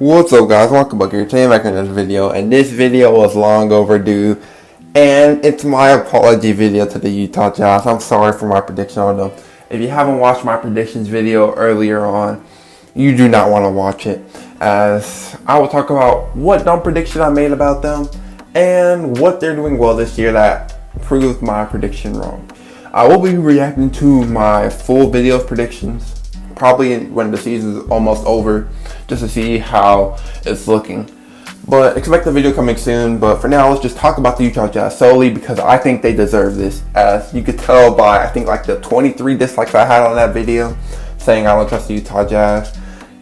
What's up, guys? Welcome back here. Today I'm back in this video, and this video was long overdue, and it's my apology video to the Utah Jazz. I'm sorry for my prediction on them. If you haven't watched my predictions video earlier on, you do not want to watch it, as I will talk about what dumb prediction I made about them and what they're doing well this year that proved my prediction wrong. I will be reacting to my full video of predictions probably when the season is almost over, just to see how it's looking. But expect the video coming soon. But for now, let's just talk about the Utah Jazz solely because I think they deserve this. As you could tell by, I think, like the 23 dislikes I had on that video saying I don't trust the Utah Jazz.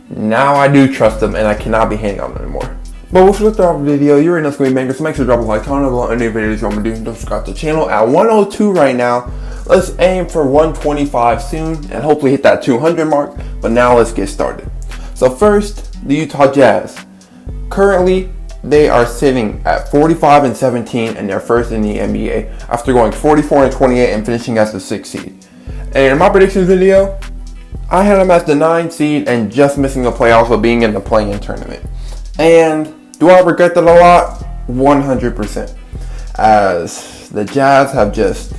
Now I do trust them, and I cannot be hating on them anymore. But before we start the video, you're in the screen banger, so make sure to drop a like, comment below any videos you want me to do. Don't subscribe to the channel at 102 right now. Let's aim for 125 soon and hopefully hit that 200 mark. But now let's get started. So first, the Utah Jazz. Currently, they are sitting at 45-17 and they're first in the NBA after going 44-28 and finishing as the 6th seed. And in my predictions video, I had them as the 9th seed and just missing the playoffs but being in the play-in tournament. And do I regret that a lot? 100%. As the Jazz have just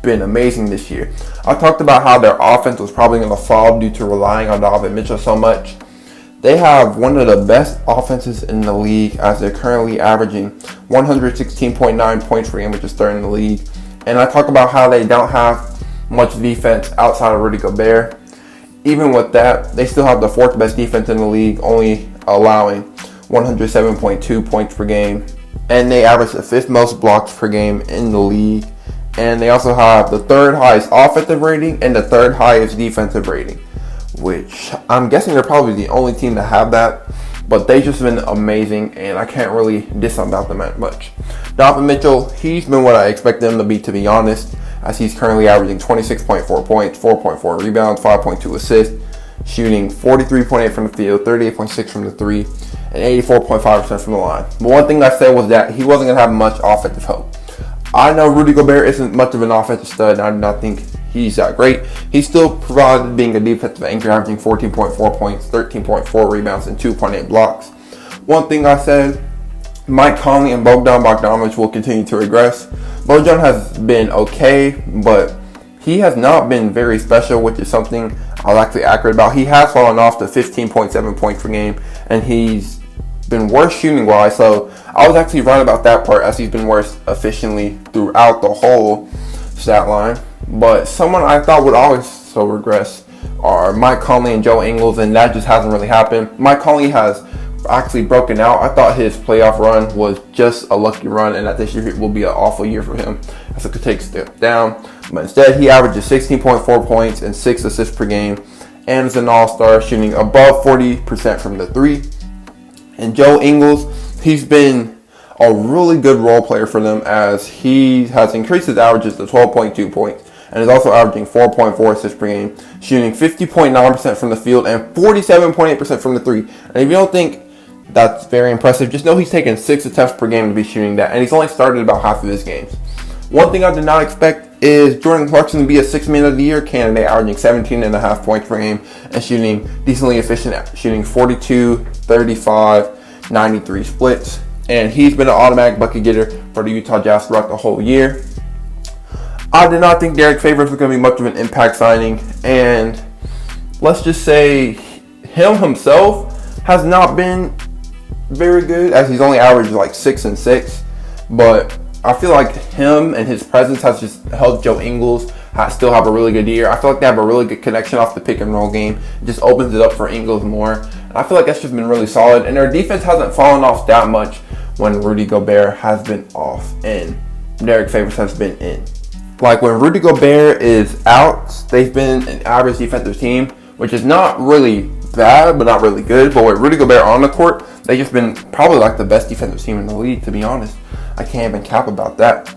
been amazing this year. I talked about how their offense was probably going to fall due to relying on Dolphin Mitchell so much. They have one of the best offenses in the league as they're currently averaging 116.9 points per game, which is third in the league. And I talk about how they don't have much defense outside of Rudy Gobert. Even with that, they still have the 4th best defense in the league, only allowing 107.2 points per game. And they average the 5th most blocks per game in the league. And they also have the 3rd highest offensive rating and the 3rd highest defensive rating, which I'm guessing they're probably the only team to have that. But they've just been amazing, and I can't really diss about them that much. Dolphin Mitchell, he's been what I expected him to be honest, as he's currently averaging 26.4 points, 4.4 rebounds, 5.2 assists, shooting 43.8 from the field, 38.6 from the 3, and 84.5% from the line. But one thing I said was that he wasn't going to have much offensive help. I know Rudy Gobert isn't much of an offensive stud, and I do not think he's that great. He still provided being a defensive anchor, averaging 14.4 points, 13.4 rebounds, and 2.8 blocks. One thing I said, Mike Conley and Bogdanovich will continue to regress. Bojan has been okay, but he has not been very special, which is something I'll actually accurate about. He has fallen off to 15.7 points per game, and he's been worse shooting wise, so I was actually right about that part, as he's been worse efficiently throughout the whole stat line. But someone I thought would also regress are Mike Conley and Joe Ingles, and that just hasn't really happened. Mike Conley has actually broken out. I thought his playoff run was just a lucky run, and that this year will be an awful year for him, as it could take a step down. But instead, he averages 16.4 points and 6 assists per game, and is an all-star, shooting above 40% from the 3. And Joe Ingles, he's been a really good role player for them, as he has increased his averages to 12.2 points and is also averaging 4.4 assists per game, shooting 50.9% from the field and 47.8% from the 3. And if you don't think that's very impressive, just know he's taken 6 attempts per game to be shooting that, and he's only started about half of his games. One thing I did not expect is Jordan Clarkson to be a 6th Man of the Year candidate, averaging 17.5 points per game and shooting decently efficient, shooting 42, 35, 93 splits. And he's been an automatic bucket getter for the Utah Jazz throughout the whole year. I did not think Derrick Favors was going to be much of an impact signing, and let's just say him himself has not been very good, as he's only averaged like 6 and 6. But I feel like him and his presence has just helped Joe Ingles still have a really good year. I feel like they have a really good connection off the pick and roll game. It just opens it up for Ingles more. And I feel like that's just been really solid. And their defense hasn't fallen off that much when Rudy Gobert has been off and Derrick Favors has been in. Like when Rudy Gobert is out, they've been an average defensive team, which is not really bad, but not really good. But with Rudy Gobert on the court, they've just been probably like the best defensive team in the league, to be honest. I can't even cap about that.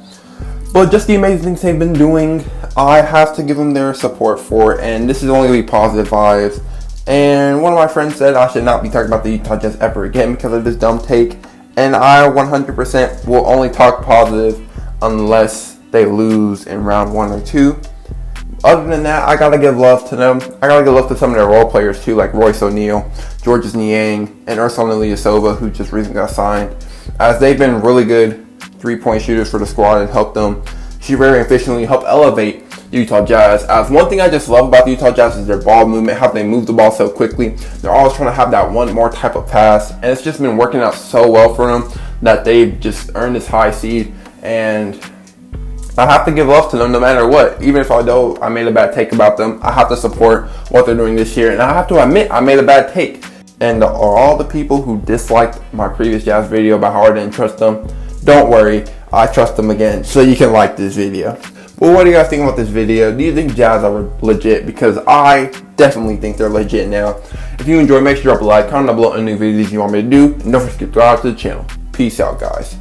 But just the amazing things they've been doing, I have to give them their support for it, and this is only going to be positive vibes. And one of my friends said I should not be talking about the Utah Jazz ever again because of this dumb take, and I 100% will only talk positive unless they lose in round 1 or 2 Other than that, I gotta give love to them. I gotta give love to some of their role players too, like Royce O'Neal, Georges Niang, and Ursulina Ilyasova, who just recently got signed, as they've been really good three-point shooters for the squad and helped them shoot very efficiently, help elevate the Utah Jazz. As one thing I just love about the Utah Jazz is their ball movement, how they move the ball so quickly. They're always trying to have that one more type of pass, and it's just been working out so well for them that they've just earned this high seed. And I have to give love to them no matter what. Even if I know I made a bad take about them, I have to support what they're doing this year. And I have to admit, I made a bad take. And all the people who disliked my previous Jazz video about how I didn't trust them, don't worry, I trust them again, so you can like this video. Well, what do you guys think about this video? Do you think Jazz are legit? Because I definitely think they're legit now. If you enjoyed, make sure you drop a like, comment down below any new videos you want me to do, and don't forget to subscribe to the channel. Peace out, guys.